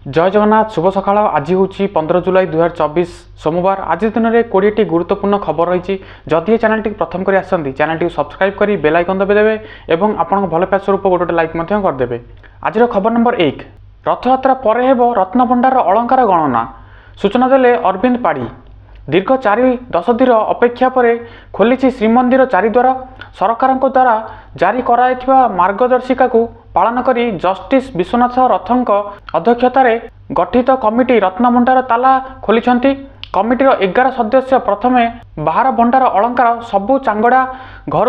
जय जगन्नाथ शुभ सकाळ। आज हूँ 15 जुलाई 2024 सोमवार। आज दिन में 20टी गुरुत्वपूर्ण खबर रही। जदि ये चैनल टी प्रथम कर आसती चैनल टी सब्सक्राइब कर बेल आइकन दबाइदेवे और आपण भल पाइबा स्वरूप गोटे लाइक करदे। आज खबर नंबर 1, रथयात्रा पर हेब रत्नभंडार अलंकार गणना। सूचना देले अरविंद पाढ़ी। दीर्घ 4 दशंधि अपेक्षा पर खोली श्रीमंदिर चारिद्वार। सरकार द्वारा जारी कराइथिबा मार्गदर्शिका को पालन करी जस्टिस विश्वनाथ रथों अध्यक्षतार गठित कमिटी रत्नभंडार ताला खोली। कमिटीर 11 सदस्य प्रथमे बाहर भंडार अलंकार सबू चांगड़ा घर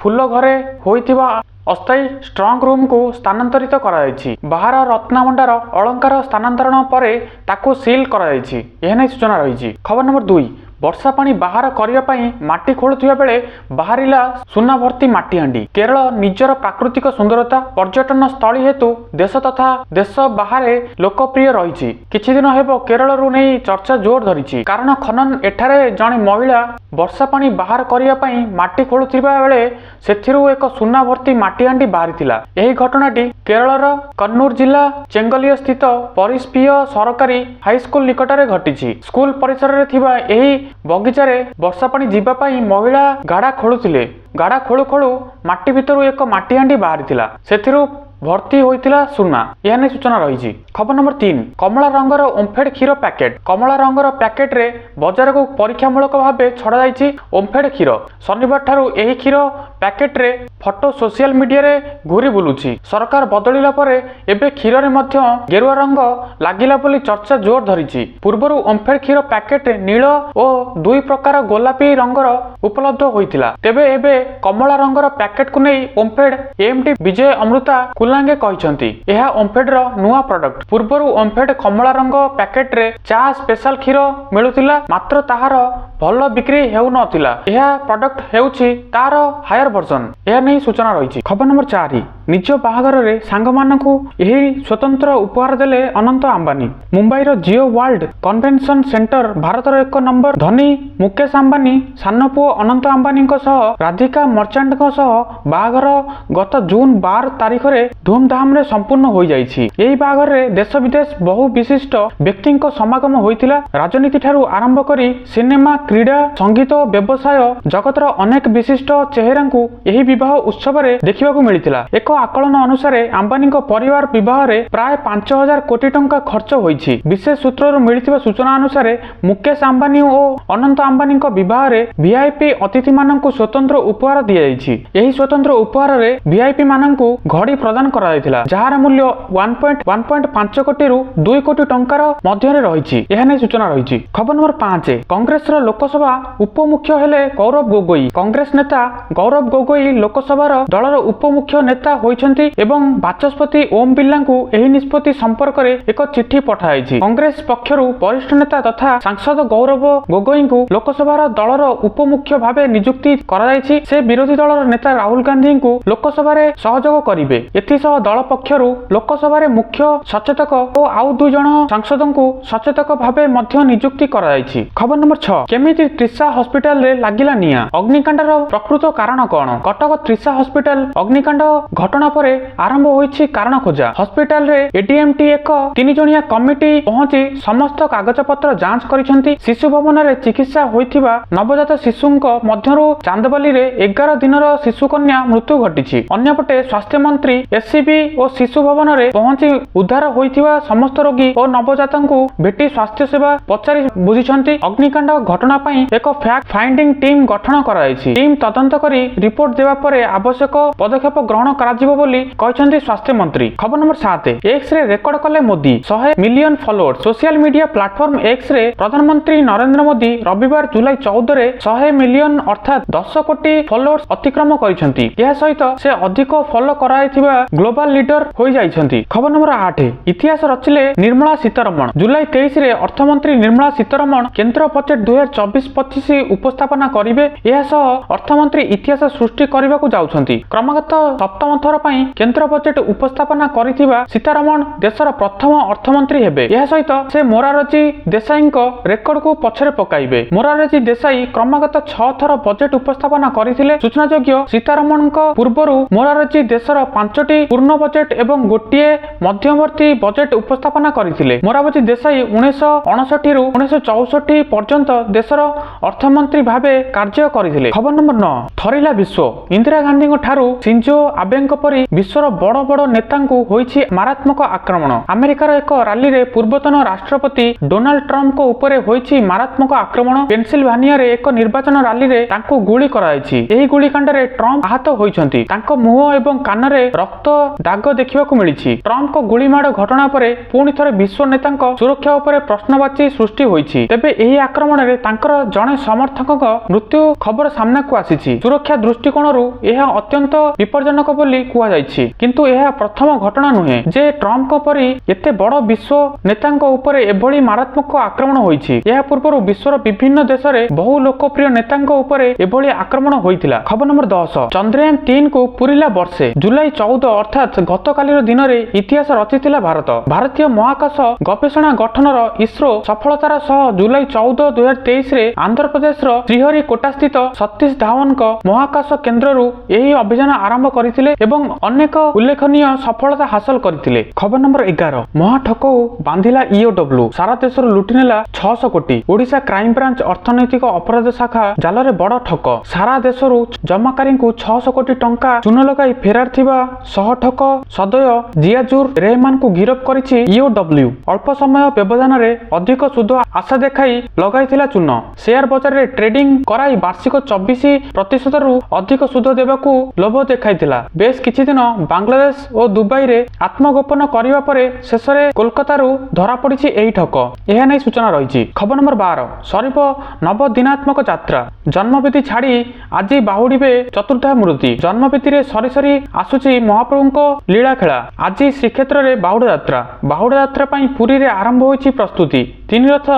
फूल घरे होइथिबा अस्थायी स्ट्रंग रूम को स्थानांतरित कराई। बाहर रत्नभंडार अलंकार स्थानांतरण पर ताकू सील कराई। यह सूचना रही। खबर नंबर 2, वर्षा पानी बाहर करने माटी खोलुवा बेले बाहरिला सुना भर्ती माटी हांडी। केरल निजर प्राकृतिक सुंदरता पर्यटन स्थली हेतु देश तथा देश बाहर लोकप्रिय रही। किछि दिन हेब केरल रु नहीं चर्चा जोर धरी। कारण खनन एठारे जने महिला वर्षा पानी बाहर करने माटी खोलुवा बेले सेथिरु एक सुना भर्ती माटी हांडी बाहरिथिला। एही घटनाटी केरलर कन्नूर जिला चेंगलिया स्थित परिस्पीय सरकारी हाईस्कूल निकटरे घटी। स्कूल परिसर रे थिबा एही बगीचारे वर्षा पानी जीवा पाई महिला गाड़ा खोलुथिले। गाड़ा खोलु खोलु माटी भितरु एक माटी हांडी बाहरिथिला। सेथिरु भर्ती होइतिला सुना। यह नहीं सूचना रही। खबर नंबर 3, कमला रंगर ओमफेड क्षीर पैकेट। कमला रंगर पैकेट रे बाजार को परीक्षामूलक भाव छड़ा जाइछि ओमफेड क्षीर। शनिवार ठारू एही क्षीर पैकेट रे फोटो सोशल मीडिया रे घूरी बुलुछि। सरकार बदलिला परे एबे क्षीर रे मध्य गेरुआ रंग लागिला बोली चर्चा जोर धरिछि। पूर्वरु ओमफेड क्षीर पैकेट नील और 2 प्रकार गोलापी रंगर उपलब्ध होइतिला। तेबे एबे कमला रंगर पैकेट को नहीं ओमफेड एमडी विजय अमृता कुलांगे कहते यह ओमफेड रो नुआ प्रोडक्ट। पूर्वरु ओमफेड कमला रंग पैकेट रे चा स्पेशल क्षीर मिलुतिला, मात्र ताहार भल बिक्री हेउ नथिला। यह प्रोडक्ट हेउछि तार हायर वर्जन। यह नहीं सूचना रही। खबर नंबर 4, निज बाहागर रे सांग मानकु एही स्वतंत्र उपहार देले अनंत अंबानी। मुंबई रो जियो वर्ल्ड कन्वेंशन सेंटर भारतर 1 नंबर धनी मुकेश अंबानी सान पुओ अनंत अंबानी राधिका मर्चांट बाहागर गत जून 12 तारीख रे धूमधाम रे संपूर्ण हो जाइछि। एही बाहागर रे देश विदेश बहु विशिष्ट व्यक्ति समागम होइतिला। राजनीति ठारू आरंभ करी सिनेमा, क्रीड़ा, संगीत, व्यवसाय जगतर अनेक विशिष्ट चेहरा को एही विवाह उत्सव रे देखिबाकू मिलितिला। एक आकलन अनुसार अंबानी परिवार विवाह रे प्राय 5000 कोटी टंका खर्च होइछि। विशेष सूत्रରୁ मिलिथिबा सूचना अनुसार मुकेश अंबानी और अनंत अंबानी विवाह रे वीआईपी अतिथि माननकु स्वतंत्र उपहार दिया जाइछि। एही स्वतंत्र उपहार रे वीआईपी माननकु घड़ी प्रदान करा जायतिला, जहार मूल्य 1.5 कोटी रु 2 कोटी टंकार मध्य रे रहिछि। एहा नै सूचना रहिछि। खबर नंबर 5, कांग्रेस रो लोकसभा उपमुख्य हेले गौरव गोगोई। कांग्रेस नेता गौरव गोगोई लोकसभा दलर उपमुख्य नेता होइछन्ति एवं बाचस्पति ओम बिरला को एही निष्पत्ति संपर्क रे एक चिट्ठी पठाइछि। कांग्रेस पक्षरु वरिष्ठ नेता तथा सांसद गौरव गोगोई को लोकसभा दलर उपमुख्य भावे नियुक्ति करा जाइछि। से विरोधी दलर नेता राहुल गांधी को लोकसभा रे सहयोग करिवे। एथिसह दल पक्षरु लोकसभा रे मुख्य सचेतक और आउ 2 जण सांसदों को सचेतक भावे मध्य नियुक्ति करा जाइछि। खबर नंबर 6, केमिति त्रिशा हॉस्पिटल रे लागिला निया। अग्निकांडर प्रकृत कारण कोन? कटक त्रिशा हॉस्पिटल अग्निकांड घटना परे आरंभ होइछि कारण खोजा। हॉस्पिटल रे एडीएमटी एक 3 जणिया कमिटी पहुंची समस्त कागज पत्र जांच करिसंती। शिशु भवन रे चिकित्सा होइथिबा नवजात शिशुंक मध्यरु चांदबाली रे 11 दिनर शिशु कन्या मृत्यु घटिछि। अन्यपटे स्वास्थ्य मंत्री एससीबी और शिशु भवन रे पहुंची उद्धार होइथिबा समस्त रोगी और नवजातंकु भेटी स्वास्थ्य सेवा पचारि बुझिसंती। अग्निकांड घटना पई एक फैक्ट फाइंडिंग टीम गठन कराइछि। टीम तदंत करी रिपोर्ट देवा परे आवश्यक पदक्षेप ग्रहण कराजिबो बोली कहछन्ती स्वास्थ्य मंत्री। खबर नंबर 7, एक्स रे रेकर्ड कले Modi 100 million followers. Social media platform X ray प्रधानमंत्री नरेंद्र मोदी रविवार जुलाई 14 रे 100 मिलियन अर्थात 10 कोटी फॉलोअर्स अतिक्रम करिसंती। यह सहित से अधिक फॉलो कराइथिबा ग्लोबल लीडर होई जाइछन्ती। खबर नंबर 8, इतिहास रचिले निर्मला सीतारमण। जुलाई 23 रे अर्थमंत्री निर्मला सीतारमण केंद्र बजेट 2024-25 उपस्थापना करिवे। यह सह अर्थमंत्री इतिहास सृष्टि करबाकू जाउछन्ती। क्रमगत सप्तम थर पई केंद्र बजेट उपस्थापना करिथिबा सीतारमण देशर प्रथम अर्थमंत्री हेबे। यह सहित से मोरारजी देसाई रेकर्ड को पछरे पकाइबे। मोरारजी देसाई क्रमगत 6 थर बजेट उपस्थापना करिथिले। सूचनायोग्य सीतारमण पूर्वरु मोरारजी देशर 5टी ପୂର୍ଣ୍ଣ ବଜେଟ୍ ଏବଂ ଗୋଟିଏ ମଧ୍ୟବର୍ତ୍ତୀ ବଜେଟ୍ ଉପସ୍ଥାପନା କରିଥିଲେ। ମୋରାରଜୀ ଦେଶାଇ 1959 ରୁ 1964 ପର୍ଯ୍ୟନ୍ତ ଦେଶର ଅର୍ଥମନ୍ତ୍ରୀ ଭାବେ କାର୍ଯ୍ୟ କରିଥିଲେ। ଖବର ନମ୍ବର 9 ଥରିଲା ବିଶ୍ୱ। ଇନ୍ଦିରା ଗାନ୍ଧୀଙ୍କ ଠାରୁ ସିଞ୍ଜୋ ଆବେଙ୍କ ପରି ବିଶ୍ୱର ବଡ଼ ବଡ଼ ନେତାଙ୍କୁ ହୋଇଛି ମାରାତ୍ମକ ଆକ୍ରମଣ। ଆମେରିକାର ଏକ ରାଲିରେ ପୂର୍ବତନ ରାଷ୍ଟ୍ରପତି ଡୋନାଲ୍ଡ ଟ୍ରମ୍ପଙ୍କ ଉପରେ ହୋଇଛି ମାରାତ୍ମକ ଆକ୍ରମଣ। ପେନସିଲଭାନିଆରେ ଏକ ନିର୍ବାଚନ ରାଲିରେ ତାଙ୍କୁ ଗୁଳି କରାଯାଇଛି। ଏହି ଗୁଳିକାଣ୍ଡରେ ଟ୍ରମ୍ପ ଆହତ ହୋଇଛନ୍ତି। ତାଙ୍କ ମୁହଁ ଏବଂ କାନରେ ରକ୍ତ ଦାଗ ଦେଖିବାକୁ ମିଳିଛି। ଟ୍ରମ୍ପଙ୍କ ଗୁଳିମାଡ଼ ଘଟଣା ପରେ ପୁଣି ଥରେ ବିଶ୍ୱ ନେତାଙ୍କ ସୁରକ୍ଷା ଉପରେ ପ୍ରଶ୍ନବାଚୀ ସୃଷ୍ଟି ହୋଇଛି। ତେବେ ଏହି ଆକ୍ରମଣରେ ତାଙ୍କର ଜଣେ ସମର୍ଥକଙ୍କ ମୃତ୍ୟୁ ଖବର ସାମ୍ନାକୁ ଆସିଛି। ସୁରକ୍ଷା ଦୃଷ୍ଟିକୋଣରୁ ଏହା ଅତ୍ୟନ୍ତ ବିପଜ୍ଜନକ ବୋଲି କୁହାଯାଇଛି, କିନ୍ତୁ ଏହା ପ୍ରଥମ ଘଟଣା ନୁହେଁ ଯେ ଟ୍ରମ୍ପଙ୍କ ପରି ଏତେ ବଡ଼ ବିଶ୍ୱ ନେତାଙ୍କ ଉପରେ ଏଭଳି ମାରାତ୍ମକ ଆକ୍ରମଣ ହୋଇଛି। ଏହା ପୂର୍ବରୁ ବିଶ୍ୱର ବିଭିନ୍ନ ଦେଶରେ ବହୁ ଲୋକପ୍ରିୟ ନେତାଙ୍କ ଉପରେ ଏଭଳି ଆକ୍ରମଣ ହୋଇଥିଲା। ଖବର ନମ୍ବର 10 ଚନ୍ଦ୍ରୟାନ 3 କୁ ପୂରିଲା ବର୍ଷେ। ଜୁଲାଇ 14 ଅର୍ଥାତ୍ ଗତକାଲିର ଦିନରେ ଇତିହାସ ରଚିଥିଲା ଭାରତ। ଭାରତୀୟ ମହାକାଶ ଗବେଷଣା ଗଠନର ଇସ୍ରୋ ସଫଳତାର ସହ ଜୁଲାଇ 14, 2023 ରେ ଆନ୍ଧ୍ରପ୍ରଦେଶର ଶ୍ରୀହରିକୋଟାସ୍ଥିତ ସତୀଶ ଧାୱନଙ୍କ ମହାକାଶ କେନ୍ଦ୍ରରୁ ଏହି ଅଭିଯାନ ଆରମ୍ଭ କରିଥିଲେ ଏବଂ ଅନେକ ଉଲ୍ଲେଖନୀୟ ସଫଳତା ହାସଲ କରିଥିଲେ। ଖବର ନମ୍ବର 11 ମହାଠକକୁ ବାନ୍ଧିଲା ଇଓଡବ୍ଲ୍ୟୁ। ସାରା ଦେଶରୁ ଲୁଟିନେଲା 600 କୋଟି। ଓଡ଼ିଶା କ୍ରାଇମବ୍ରାଞ୍ଚ ଅର୍ଥନୈତିକ ଅପରାଧ ଶାଖା ଜାଲରେ ବଡ଼ ଠକ। ସାରା ଦେଶରୁ ଜମାକାରୀଙ୍କୁ 600 କୋଟି ଟଙ୍କା ଚୂନ ଲଗାଇ ଫେରାର ଥିବା ସହଠକ ସଦୟ ଜିଆଜୁର ରେହମାନଙ୍କୁ ଗିରଫ କରିଛି ଇଓଡବ୍ଲ୍ୟୁ। ଅଳ୍ପ ସମୟ ବ୍ୟବଧାନରେ ଅଧିକ ସୁଧ ଆଶା ଦେଖାଇ ଲଗାଇଥିଲା ଚୂନ। ସେୟାର ବଜାରରେ ଟ୍ରେଡିଂ କରାଇ ବାର୍ଷିକ 24%ରୁ ଅଧିକ ସୁଧ ଦେବାକୁ ଲୋଭ ଦେଖାଇଥିଲା। ବେଶ କିଛି ଦିନ ବାଂଲାଦେଶ ଓ ଦୁବାଇରେ ଆତ୍ମଗୋପନ କରିବା ପରେ ଶେଷରେ କୋଲକାତାରୁ ଧରାପଡ଼ିଛି ଏହି ଠକ। ଏହା ନେଇ ସୂଚନା ରହିଛି। ଖବର ନମ୍ବର 12 ସରିବ ନବଦିନାତ୍ମକ ଯାତ୍ରା। ଜନ୍ମବେଦୀ ଛାଡ଼ି ଆଜି ବାହୁଡ଼ିବେ ଚତୁର୍ଦ୍ଧାମୂର୍ତ୍ତି। ଜନ୍ମବେଦୀରେ ସରି ସରି ଆସୁଛି ମହାପ୍ରଭୁଙ୍କ ଲୀଳାଖେଳା। ଆଜି ଶ୍ରୀକ୍ଷେତ୍ରରେ ବାହୁଡ଼ା ଯାତ୍ରା। ବାହୁଡ଼ା ଯାତ୍ରା ପାଇଁ ପୁରୀରେ ଆରମ୍ଭ ହୋଇଛି ପ୍ରସ୍ତୁତି। ତିନି ରଥ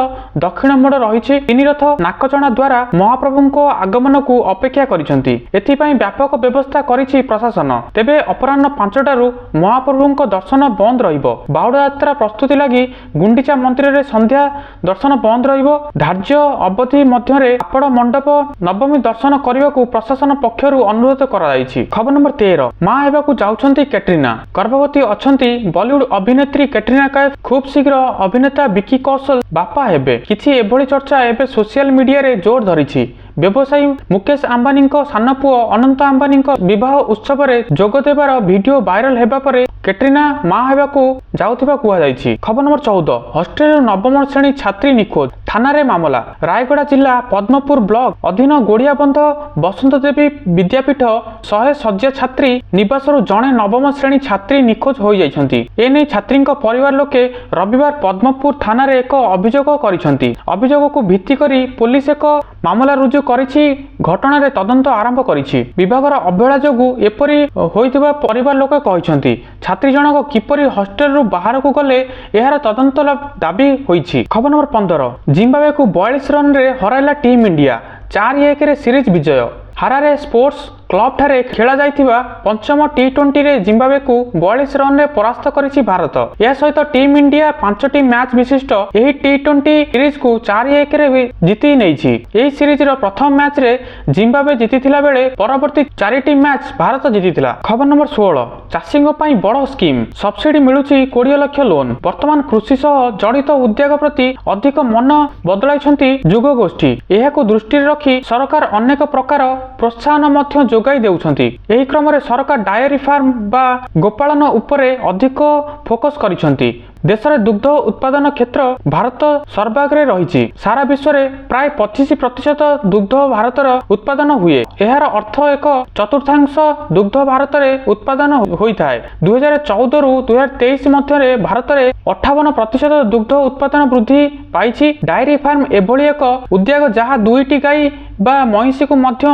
ଦକ୍ଷିଣ ମୋଡ଼ ରହିଛି। ତିନି ରଥ ନାକଚଣା ଦ୍ୱାରା ମହାପ୍ରଭୁଙ୍କ ଆଗମନକୁ ଅପେକ୍ଷା କରିଛନ୍ତି। ଏଥିପାଇଁ ବ୍ୟାପକ ବ୍ୟବସ୍ଥା କରିଛି ପ୍ରଶାସନ। ତେବେ ଅପରାହ୍ନ 5ଟାରୁ ମହାପ୍ରଭୁଙ୍କ ଦର୍ଶନ ବନ୍ଦ ରହିବ। ବାହୁଡ଼ା ଯାତ୍ରା ପ୍ରସ୍ତୁତି ଲାଗି ଗୁଣ୍ଡିଚା ମନ୍ଦିରରେ ସନ୍ଧ୍ୟା ଦର୍ଶନ ବନ୍ଦ ରହିବ। ଧାର୍ଯ୍ୟ ଅବଧି ମଧ୍ୟରେ ଆପଡ଼ ମଣ୍ଡପ ନବମୀ ଦର୍ଶନ କରିବାକୁ ପ୍ରଶାସନ ପକ୍ଷରୁ ଅନୁରୋଧ କରାଯାଇଛି। ଖବର ନମ୍ବର 13 ମା ହେବାକୁ ଯାଉଛନ୍ତି କ୍ୟାଟ୍ରିନା। ଗର୍ଭବତୀ ଅଛନ୍ତି ବଲିଉଡ୍ ଅଭିନେତ୍ରୀ କ୍ୟାଟ୍ରିନା କୈଫ। ଖୁବ୍ ଶୀଘ୍ର ଅଭିନେତା ବିକି କୌଶଲ ବାପା ହେବେ। କିଛି ଏଭଳି ଚର୍ଚ୍ଚା ଏବେ ସୋସିଆଲ ମିଡିଆରେ ଜୋର ଧରିଛି। ବ୍ୟବସାୟୀ ମୁକେଶ ଆମ୍ବାନୀଙ୍କ ସାନ ପୁଅ ଅନନ୍ତ ଆମ୍ବାନୀଙ୍କ ବିବାହ ଉତ୍ସବରେ ଯୋଗ ଦେବାର ଭିଡିଓ ଭାଇରାଲ ହେବା ପରେ କ୍ୟାଟ୍ରିନା ମା ହେବାକୁ ଯାଉଥିବା କୁହାଯାଇଛି। ଖବର ନମ୍ବର 14 ହଷ୍ଟେଲରୁ ନବମ ଶ୍ରେଣୀ ଛାତ୍ରୀ ନିଖୋଜ। ଥାନାରେ ମାମଲା। ରାୟଗଡ଼ା ଜିଲ୍ଲା ପଦ୍ମପୁର ବ୍ଲକ ଅଧୀନ ଗୋଡ଼ିଆବନ୍ଧ ବସନ୍ତ ଦେବୀ ବିଦ୍ୟାପୀଠ 100 ଶଯ୍ୟା ଛାତ୍ରୀ ନିବାସରୁ ଜଣେ ନବମ ଶ୍ରେଣୀ ଛାତ୍ରୀ ନିଖୋଜ ହୋଇଯାଇଛନ୍ତି। ଏନେଇ ଛାତ୍ରୀଙ୍କ ପରିବାର ଲୋକେ ରବିବାର ପଦ୍ମପୁର ଥାନାରେ ଏକ ଅଭିଯୋଗ କରିଛନ୍ତି। ଅଭିଯୋଗକୁ ଭିତ୍ତି କରି ପୋଲିସ ଏକ ମାମଲା ରୁଜୁ କରିଛି। ଘଟଣାରେ ତଦନ୍ତ ଆରମ୍ଭ କରିଛି। ବିଭାଗର ଅବହେଳା ଯୋଗୁଁ ଏପରି ହୋଇଥିବା ପରିବାର ଲୋକେ କହିଛନ୍ତି। ଛାତ୍ରୀ ଜଣକ କିପରି ହଷ୍ଟେଲରୁ ବାହାରକୁ ଗଲେ ଏହାର ତଦନ୍ତ ଦାବି ହୋଇଛି। ଖବର ନମ୍ବର 15 ଜିମ୍ବାୱେକୁ 42 ରନରେ ହରାଇଲା ଟିମ୍ ଇଣ୍ଡିଆ। 4-1ରେ ସିରିଜ୍ ବିଜୟ। ହାରାରେ ସ୍ପୋର୍ଟସ କ୍ଲବ ଠାରେ ଖେଳା ଯାଇଥିବା ପଞ୍ଚମ ଟି20ରେ ଜିମ୍ବାୱେକୁ 42 ରନରେ ପରାସ୍ତ କରିଛି ଭାରତ। ଏହା ସହିତ ଟିମ୍ ଇଣ୍ଡିଆ 5ଟି ମ୍ୟାଚ୍ ବିଶିଷ୍ଟ ଏହି ଟି20 ସିରିଜକୁ 4-1ରେ ଜିତି ନେଇଛି। ଏହି ସିରିଜର ପ୍ରଥମ ମ୍ୟାଚରେ ଜିମ୍ବାୱେ ଜିତିଥିଲା ବେଳେ ପରବର୍ତ୍ତୀ 4ଟି ମ୍ୟାଚ୍ ଭାରତ ଜିତିଥିଲା। ଖବର ନମ୍ବର 16 ଚାଷୀଙ୍କ ପାଇଁ ବଡ଼ ସ୍କିମ୍। ସବସିଡି ମିଳୁଛି 20 ଲକ୍ଷ ଲୋନ୍। ବର୍ତ୍ତମାନ କୃଷି ସହ ଜଡ଼ିତ ଉଦ୍ୟୋଗ ପ୍ରତି ଅଧିକ ମନ ବଦଳାଇଛନ୍ତି ଯୁବ ଗୋଷ୍ଠୀ। ଏହାକୁ ଦୃଷ୍ଟିରେ ରଖି ସରକାର ଅନେକ ପ୍ରକାର ପ୍ରୋତ୍ସାହନ ମଧ୍ୟ ଯୋଗାଇ ଦେଉଛନ୍ତି। ଏହି କ୍ରମରେ ସରକାର ଡାଏରୀ ଫାର୍ମ ବା ଗୋପାଳନ ଉପରେ ଅଧିକ ଫୋକସ୍ କରିଛନ୍ତି। ଦେଶରେ ଦୁଗ୍ଧ ଉତ୍ପାଦନ କ୍ଷେତ୍ର ଭାରତ ସର୍ବାଗ୍ରେ ରହିଛି। ସାରା ବିଶ୍ୱରେ ପ୍ରାୟ 25% ଦୁଗ୍ଧ ଭାରତର ଉତ୍ପାଦନ ହୁଏ। ଏହାର ଅର୍ଥ ଏକ ଚତୁର୍ଥାଂଶ ଦୁଗ୍ଧ ଭାରତରେ ଉତ୍ପାଦନ ହୋଇଥାଏ। 2014ରୁ 2023 ମଧ୍ୟରେ ଭାରତରେ 58% ଦୁଗ୍ଧ ଉତ୍ପାଦନ ବୃଦ୍ଧି ପାଇଛି। ଡାଏରୀ ଫାର୍ମ ଏଭଳି ଏକ ଉଦ୍ୟୋଗ ଯାହା 2ଟି ଗାଈ ବା ମଇଁଷିକୁ ମଧ୍ୟ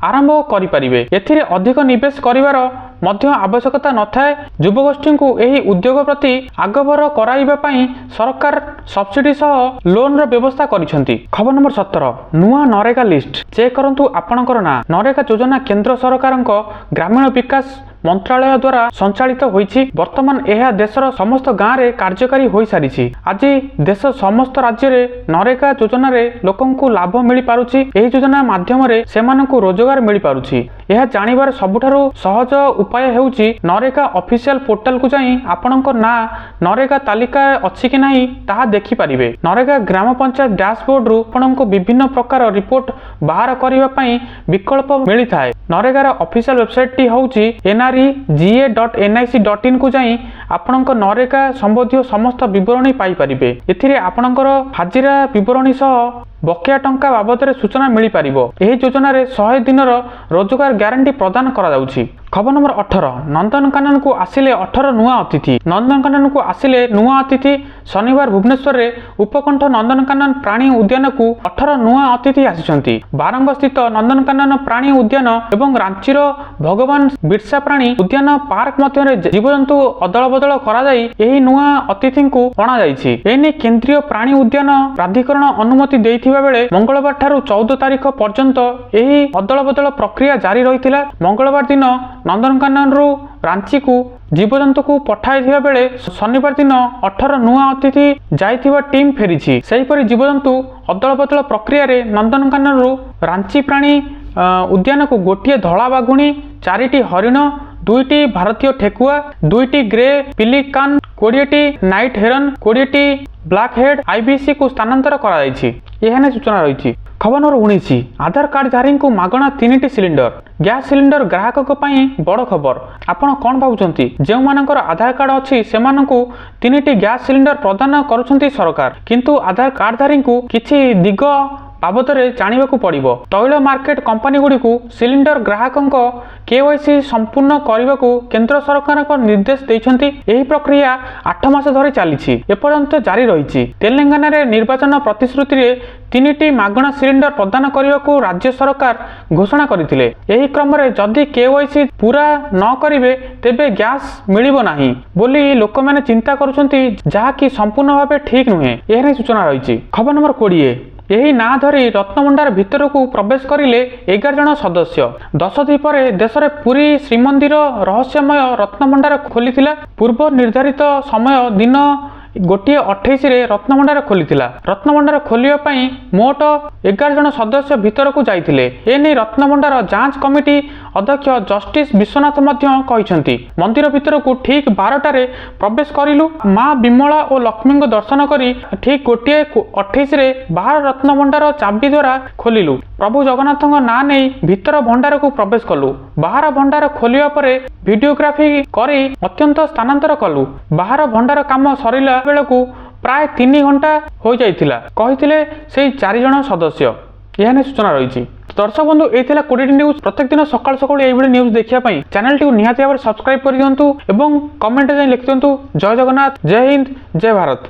ଆରମ୍ଭ କରିପାରିବେ। ଏଥିରେ ଅଧିକ ନିବେଶ କରିବାର ମଧ୍ୟ ଆବଶ୍ୟକତା ନଥାଏ। ଯୁବଗୋଷ୍ଠୀଙ୍କୁ ଏହି ଉଦ୍ୟୋଗ ପ୍ରତି ଆଗଭର କରାଇବା ପାଇଁ ସରକାର ସବସିଡି ସହ ଲୋନ୍ର ବ୍ୟବସ୍ଥା କରିଛନ୍ତି। ଖବର ନମ୍ବର 17 ନୂଆ ନରେଗା ଲିଷ୍ଟ। ଚେକ୍ କରନ୍ତୁ ଆପଣଙ୍କର ନାଁ। ନରେଗା ଯୋଜନା କେନ୍ଦ୍ର ସରକାରଙ୍କ ଗ୍ରାମୀଣ ବିକାଶ ମନ୍ତ୍ରାଳୟ ଦ୍ୱାରା ସଞ୍ଚାଳିତ ହୋଇଛି। ବର୍ତ୍ତମାନ ଏହା ଦେଶର ସମସ୍ତ ଗାଁରେ କାର୍ଯ୍ୟକାରୀ ହୋଇସାରିଛି। ଆଜି ଦେଶ ସମସ୍ତ ରାଜ୍ୟରେ ନରେଗା ଯୋଜନାରେ ଲୋକଙ୍କୁ ଲାଭ ମିଳିପାରୁଛି। ଏହି ଯୋଜନା ମାଧ୍ୟମରେ ସେମାନଙ୍କୁ ରୋଜଗାର ମିଳିପାରୁଛି। ଏହା ଜାଣିବାର ସବୁଠାରୁ ସହଜ ଉପାୟ ହେଉଛି ନରେଗା ଅଫିସିଆଲ ପୋର୍ଟାଲକୁ ଯାଇ ଆପଣଙ୍କ ନାଁ ନରେଗା ତାଲିକା ଅଛି କି ନାହିଁ ତାହା ଦେଖିପାରିବେ। ନରେଗା ଗ୍ରାମ ପଞ୍ଚାୟତ ଡ୍ୟାସବୋର୍ଡରୁ ଆପଣଙ୍କୁ ବିଭିନ୍ନ ପ୍ରକାର ରିପୋର୍ଟ ବାହାର କରିବା ପାଇଁ ବିକଳ୍ପ ମିଳିଥାଏ। ନରେଗାର ଅଫିସିଆଲ ୱେବସାଇଟଟି ହେଉଛି nrega.nic.in କୁ ଯାଇ ଆପଣଙ୍କ ନରେଗା ସମ୍ବନ୍ଧୀୟ ସମସ୍ତ ବିବରଣୀ ପାଇପାରିବେ। ଏଥିରେ ଆପଣଙ୍କର ହାଜିରା ବିବରଣୀ ସହ ବକେୟା ଟଙ୍କା ବାବଦରେ ସୂଚନା ମିଳିପାରିବ। ଏହି ଯୋଜନାରେ 100 ଦିନର ରୋଜଗାର ଗ୍ୟାରେଣ୍ଟି ପ୍ରଦାନ କରାଯାଉଛି। ଖବର ନମ୍ବର 18 ନନ୍ଦନକାନନକୁ ଆସିଲେ 18 ନୂଆ ଅତିଥି। ନନ୍ଦନକାନନକୁ ଆସିଲେ ନୂଆ ଅତିଥି। ଶନିବାର ଭୁବନେଶ୍ୱରରେ ଉପକଣ୍ଠ ନନ୍ଦନକାନନ ପ୍ରାଣୀ ଉଦ୍ୟାନକୁ 18 ନୂଆ ଅତିଥି ଆସିଛନ୍ତି। ବାରଙ୍ଗ ସ୍ଥିତ ନନ୍ଦନକାନନ ପ୍ରାଣୀ ଉଦ୍ୟାନ ଏବଂ ରାଞ୍ଚିର ଭଗବାନ ବିର୍ସା ପ୍ରାଣୀ ଉଦ୍ୟାନ ପାର୍କ ମଧ୍ୟରେ ଜୀବଜନ୍ତୁ ଅଦଳ ବଦଳ କରାଯାଇ ଏହି ନୂଆ ଅତିଥିଙ୍କୁ ଅଣାଯାଇଛି। ଏନେଇ କେନ୍ଦ୍ରୀୟ ପ୍ରାଣୀ ଉଦ୍ୟାନ ପ୍ରାଧିକରଣ ଅନୁମତି ଦେଇଥିବା ବେଳେ ମଙ୍ଗଳବାର ଠାରୁ 14 ତାରିଖ ପର୍ଯ୍ୟନ୍ତ ଏହି ଅଦଳ ବଦଳ ପ୍ରକ୍ରିୟା ଜାରି ରହିଥିଲା। ମଙ୍ଗଳବାର ଦିନ ନନ୍ଦନକାନନରୁ ରାଞ୍ଚିକୁ ଜୀବଜନ୍ତୁକୁ ପଠାଇଥିବା ବେଳେ ଶନିବାର ଦିନ 18 ନୂଆ ଅତିଥି ଯାଇଥିବା ଟିମ୍ ଫେରିଛି। ସେହିପରି ଜୀବଜନ୍ତୁ ଅଦଳ ବଦଳ ପ୍ରକ୍ରିୟାରେ ନନ୍ଦନକାନନରୁ ରାଞ୍ଚି ପ୍ରାଣୀ ଉଦ୍ୟାନକୁ ଗୋଟିଏ ଧଳା ବାଘୁଣୀ, 4ଟି ହରିଣ, 2ଟି ଭାରତୀୟ ଠେକୁଆ, 2ଟି ଗ୍ରେ ପିଲିକାନ, 20ଟି ନାଇଟ୍ ହେରନ୍, 20ଟି ବ୍ଲାକ୍ ହେଡ୍ IBC କୁ ସ୍ଥାନାନ୍ତର କରାଯାଇଛି। ଏହା ନେଇ ସୂଚନା ରହିଛି। ଖବର ନମ୍ବର 19 ଆଧାର କାର୍ଡଧାରୀଙ୍କୁ ମାଗଣା 3ଟି ସିଲିଣ୍ଡର। ଗ୍ୟାସ ସିଲିଣ୍ଡର ଗ୍ରାହକଙ୍କ ପାଇଁ ବଡ଼ ଖବର। ଆପଣ କ'ଣ ଭାବୁଛନ୍ତି? ଯେଉଁମାନଙ୍କର ଆଧାର କାର୍ଡ ଅଛି ସେମାନଙ୍କୁ 3ଟି ଗ୍ୟାସ ସିଲିଣ୍ଡର ପ୍ରଦାନ କରୁଛନ୍ତି ସରକାର, କିନ୍ତୁ ଆଧାର କାର୍ଡଧାରୀଙ୍କୁ କିଛି ଦିଗ ବାବଦରେ ଜାଣିବାକୁ ପଡ଼ିବ। ତୈଳ ମାର୍କେଟ କମ୍ପାନୀଗୁଡ଼ିକୁ ସିଲିଣ୍ଡର ଗ୍ରାହକଙ୍କ KYC ସମ୍ପୂର୍ଣ୍ଣ କରିବାକୁ କେନ୍ଦ୍ର ସରକାରଙ୍କ ନିର୍ଦ୍ଦେଶ ଦେଇଛନ୍ତି। ଏହି ପ୍ରକ୍ରିୟା 8 ମାସ ଧରି ଚାଲିଛି, ଏପର୍ଯ୍ୟନ୍ତ ଜାରି ରହିଛି। ତେଲେଙ୍ଗାନାରେ ନିର୍ବାଚନ ପ୍ରତିଶ୍ରୁତିରେ 3ଟି ମାଗଣା ସିଲିଣ୍ଡର ପ୍ରଦାନ କରିବାକୁ ରାଜ୍ୟ ସରକାର ଘୋଷଣା କରିଥିଲେ। ଏହି କ୍ରମରେ ଯଦି KYC ପୁରା ନ କରିବେ ତେବେ ଗ୍ୟାସ୍ ମିଳିବ ନାହିଁ ବୋଲି ଲୋକମାନେ ଚିନ୍ତା କରୁଛନ୍ତି, ଯାହାକି ସମ୍ପୂର୍ଣ୍ଣ ଭାବେ ଠିକ୍ ନୁହେଁ। ଏହା ନେଇ ସୂଚନା ରହିଛି। ଖବର ନମ୍ବର 20 ଏହି ନାଁ ଧରି ରତ୍ନଭଣ୍ଡାର ଭିତରକୁ ପ୍ରବେଶ କରିଲେ 11 ଜଣ ସଦସ୍ୟ। 10 ଦ୍ୱୀପରେ ଦେଶରେ ପୁରୀ ଶ୍ରୀମନ୍ଦିର ରହସ୍ୟମୟ ରତ୍ନଭଣ୍ଡାର ଖୋଲିଥିଲା। ପୂର୍ବ ନିର୍ଦ୍ଧାରିତ ସମୟ ଦିନ 1:28ରେ ରତ୍ନଭଣ୍ଡାର ଖୋଲିଥିଲା। ରତ୍ନଭଣ୍ଡାର ଖୋଲିବା ପାଇଁ ମୋଟ 11 ଜଣ ସଦସ୍ୟ ଭିତରକୁ ଯାଇଥିଲେ। ଏନେଇ ରତ୍ନଭଣ୍ଡାର ଯାଞ୍ଚ କମିଟି ଅଧ୍ୟକ୍ଷ ଜଷ୍ଟିସ ବିଶ୍ୱନାଥ ମଧ୍ୟ କହିଛନ୍ତି, ମନ୍ଦିର ଭିତରକୁ ଠିକ୍ 12ଟାରେ ପ୍ରବେଶ କରିଲୁ। ମା ବିମଳା ଓ ଲକ୍ଷ୍ମୀଙ୍କ ଦର୍ଶନ କରି ଠିକ୍ 1:28ରେ ବାହାର ରତ୍ନଭଣ୍ଡାର ଚାବି ଦ୍ୱାରା ଖୋଲିଲୁ। ପ୍ରଭୁ ଜଗନ୍ନାଥଙ୍କ ନାଁ ନେଇ ଭିତର ଭଣ୍ଡାରକୁ ପ୍ରବେଶ କଲୁ। ବାହାର ଭଣ୍ଡାର ଖୋଲିବା ପରେ ଭିଡିଓଗ୍ରାଫି କରି ଅତ୍ୟନ୍ତ ସ୍ଥାନାନ୍ତର କଲୁ। ବାହାର ଭଣ୍ଡାର କାମ ସରିଲା ବେଳକୁ ପ୍ରାୟ 3 ଘଣ୍ଟା ହୋଇଯାଇଥିଲା, କହିଥିଲେ ସେହି 4 ଜଣ ସଦସ୍ୟ। ଏହା ନେଇ ସୂଚନା ରହିଛି। ଦର୍ଶକ ବନ୍ଧୁ, এই ଥିଲା 20ଟି ନ୍ୟୁଜ୍। ପ୍ରତ୍ୟେକ ଦିନ ସକାଳୁ ସକାଳୁ এইଭଳି ନ୍ୟୁଜ୍ ଦେଖିବା ପାଇଁ ଚ୍ୟାନେଲଟିକୁ ନିହାତି ଭାବରେ ସବସ୍କ୍ରାଇବ୍ କରିଦିଅନ୍ତୁ ଏବଂ କମେଣ୍ଟରେ ଯାଇ ଲେଖିଦିଅନ୍ତୁ ଜୟ ଜଗନ୍ନାଥ, ଜୟ ହିନ୍ଦ, ଜୟ ଭାରତ।